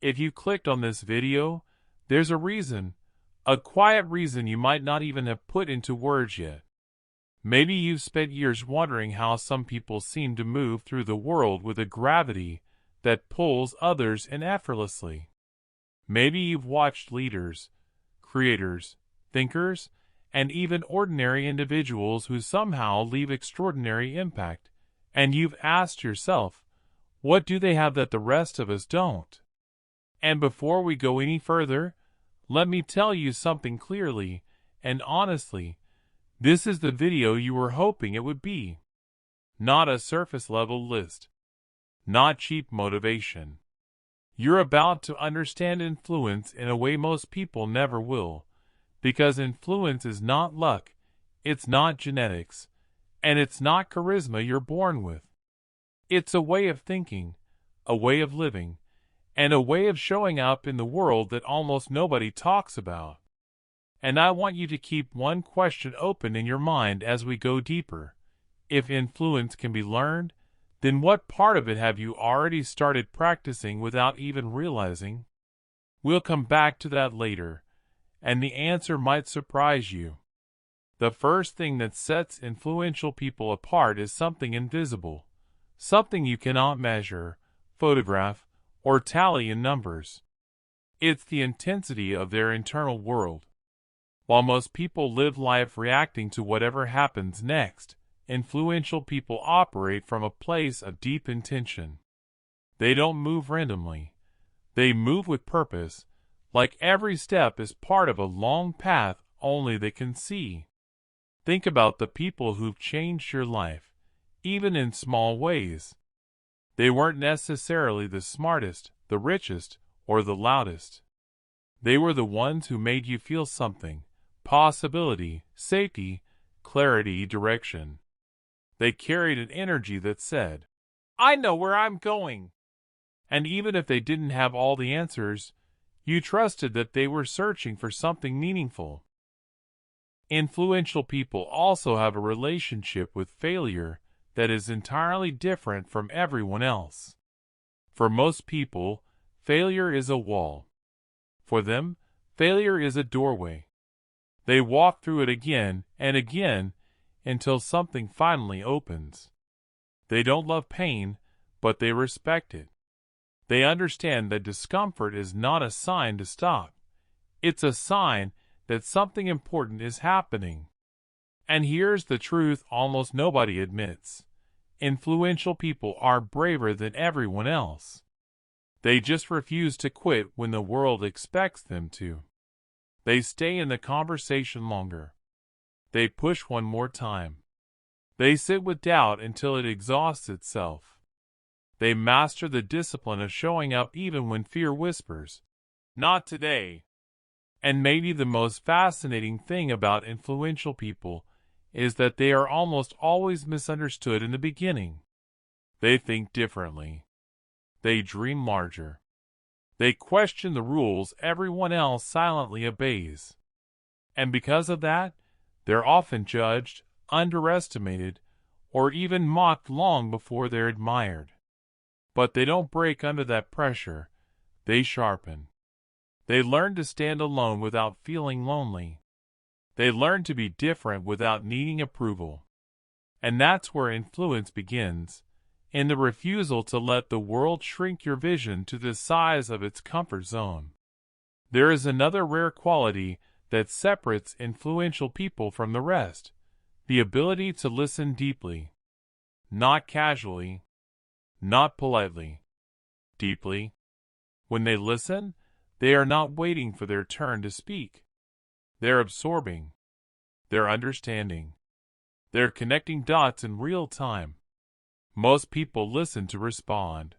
If you clicked on this video, there's a reason, a quiet reason you might not even have put into words yet. Maybe you've spent years wondering how some people seem to move through the world with a gravity that pulls others in effortlessly. Maybe you've watched leaders, creators, thinkers, and even ordinary individuals who somehow leave extraordinary impact, and you've asked yourself, what do they have that the rest of us don't? And before we go any further, let me tell you something clearly and honestly. This is the video you were hoping it would be. Not a surface-level list. Not cheap motivation. You're about to understand influence in a way most people never will, because influence is not luck, it's not genetics, and it's not charisma you're born with. It's a way of thinking, a way of living, and a way of showing up in the world that almost nobody talks about. And I want you to keep one question open in your mind as we go deeper. If influence can be learned, then what part of it have you already started practicing without even realizing? We'll come back to that later, and the answer might surprise you. The first thing that sets influential people apart is something invisible, something you cannot measure, photograph, or tally in numbers. It's the intensity of their internal world. While most people live life reacting to whatever happens next, influential people operate from a place of deep intention. They don't move randomly. They move with purpose, like every step is part of a long path only they can see. Think about the people who've changed your life, even in small ways. They weren't necessarily the smartest, the richest, or the loudest. They were the ones who made you feel something. Possibility, safety, clarity, direction. They carried an energy that said, I know where I'm going. And even if they didn't have all the answers, you trusted that they were searching for something meaningful. Influential people also have a relationship with failure that is entirely different from everyone else. For most people, failure is a wall. For them, failure is a doorway. They walk through it again and again until something finally opens. They don't love pain, but they respect it. They understand that discomfort is not a sign to stop. It's a sign that something important is happening. And here's the truth almost nobody admits. Influential people are braver than everyone else. They just refuse to quit when the world expects them to. They stay in the conversation longer. They push one more time. They sit with doubt until it exhausts itself. They master the discipline of showing up even when fear whispers, "Not today." And maybe the most fascinating thing about influential people is that they are almost always misunderstood in the beginning. They think differently. They dream larger. They question the rules everyone else silently obeys. And because of that, they're often judged, underestimated, or even mocked long before they're admired. But they don't break under that pressure. They sharpen. They learn to stand alone without feeling lonely. They learn to be different without needing approval. And that's where influence begins, in the refusal to let the world shrink your vision to the size of its comfort zone. There is another rare quality that separates influential people from the rest, the ability to listen deeply. Not casually, not politely, deeply. When they listen, they are not waiting for their turn to speak. They're absorbing. They're understanding. They're connecting dots in real time. Most people listen to respond.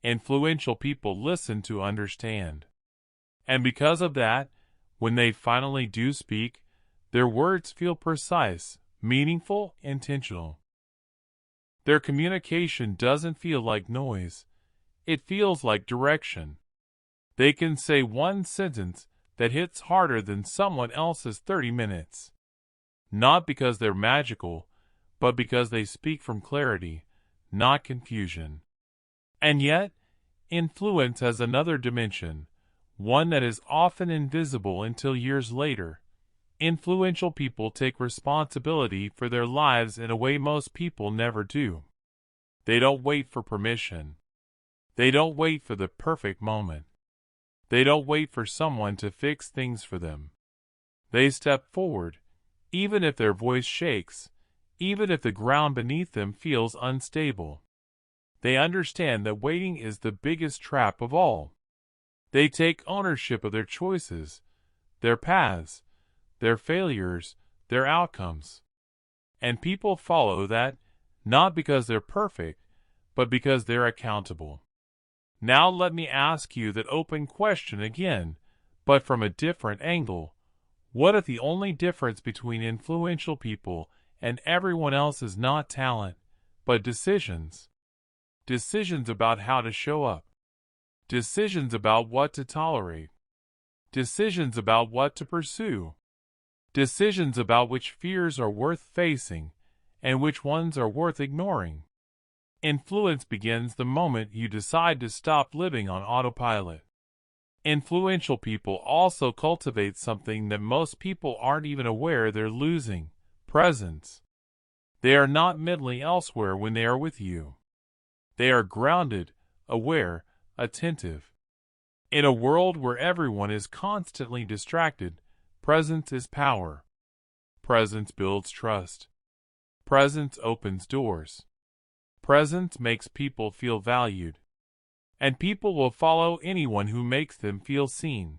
Influential people listen to understand. And because of that, when they finally do speak, their words feel precise, meaningful, intentional. Their communication doesn't feel like noise. It feels like direction. They can say one sentence that hits harder than someone else's 30 minutes. Not because they're magical, but because they speak from clarity, not confusion. And yet, Influence has another dimension, one that is often invisible until years later. Influential people take responsibility for their lives in a way most people never do. They don't wait for permission. They don't wait for the perfect moment. They don't wait for someone to fix things for them. They step forward, even if their voice shakes, even if the ground beneath them feels unstable. They understand that waiting is the biggest trap of all. They take ownership of their choices, their paths, their failures, their outcomes. And people follow that, not because they're perfect, but because they're accountable. Now let me ask you that open question again, but from a different angle. What if the only difference between influential people and everyone else is not talent, but decisions? Decisions about how to show up. Decisions about what to tolerate. Decisions about what to pursue. Decisions about which fears are worth facing and which ones are worth ignoring. Influence begins the moment you decide to stop living on autopilot. Influential people also cultivate something that most people aren't even aware they're losing: presence. They are not mentally elsewhere when they are with you. They are grounded, aware, attentive. In a world where everyone is constantly distracted, presence is power. Presence builds trust. Presence opens doors. Presence makes people feel valued. And people will follow anyone who makes them feel seen.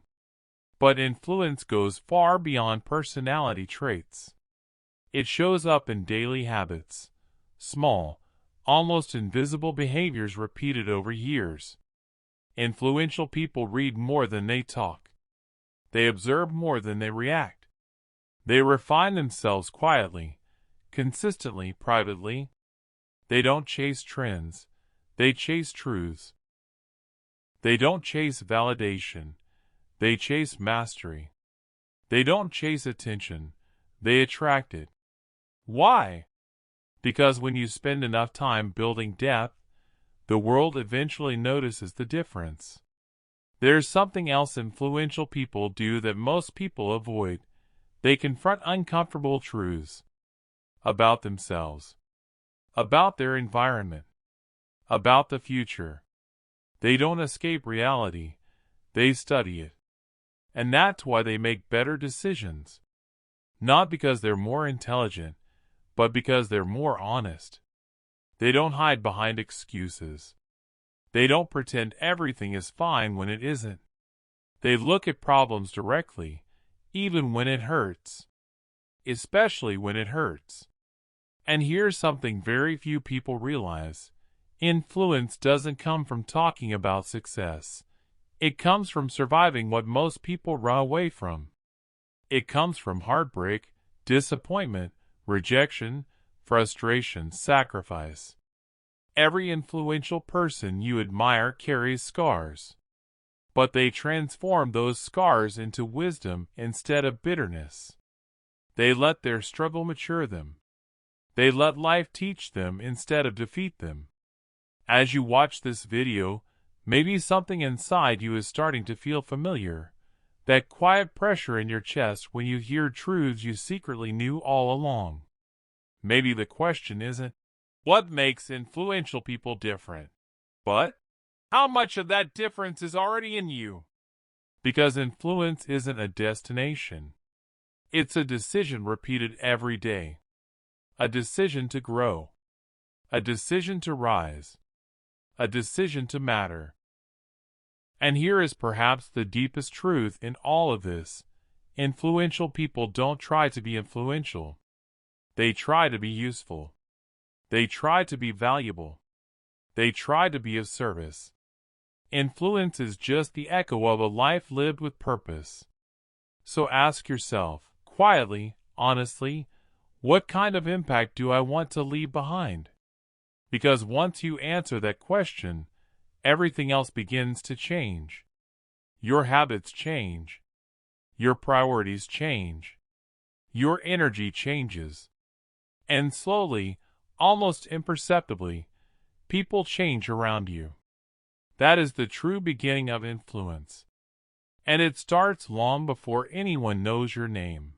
But influence goes far beyond personality traits. It shows up in daily habits, small, almost invisible behaviors repeated over years. Influential people read more than they talk. They observe more than they react. They refine themselves quietly, consistently, privately. They don't chase trends. They chase truths. They don't chase validation. They chase mastery. They don't chase attention. They attract it. Why? Because when you spend enough time building depth, the world eventually notices the difference. There's something else influential people do that most people avoid. They confront uncomfortable truths about themselves, about their environment, about the future. They don't escape reality, they study it. And that's why they make better decisions. Not because they're more intelligent, but because they're more honest. They don't hide behind excuses. They don't pretend everything is fine when it isn't. They look at problems directly, even when it hurts. Especially when it hurts. And here's something very few people realize. Influence doesn't come from talking about success. It comes from surviving what most people run away from. It comes from heartbreak, disappointment, rejection, frustration, sacrifice. Every influential person you admire carries scars. But they transform those scars into wisdom instead of bitterness. They let their struggle mature them. They let life teach them instead of defeat them. As you watch this video, maybe something inside you is starting to feel familiar. That quiet pressure in your chest when you hear truths you secretly knew all along. Maybe the question isn't, what makes influential people different? But, how much of that difference is already in you? Because influence isn't a destination. It's a decision repeated every day. A decision to grow. A decision to rise. A decision to matter. And here is perhaps the deepest truth in all of this. Influential people don't try to be influential. They try to be useful. They try to be valuable. They try to be of service. Influence is just the echo of a life lived with purpose. So ask yourself, quietly, honestly, what kind of impact do I want to leave behind? Because once you answer that question, everything else begins to change. Your habits change. Your priorities change. Your energy changes. And slowly, almost imperceptibly, people change around you. That is the true beginning of influence. And it starts long before anyone knows your name.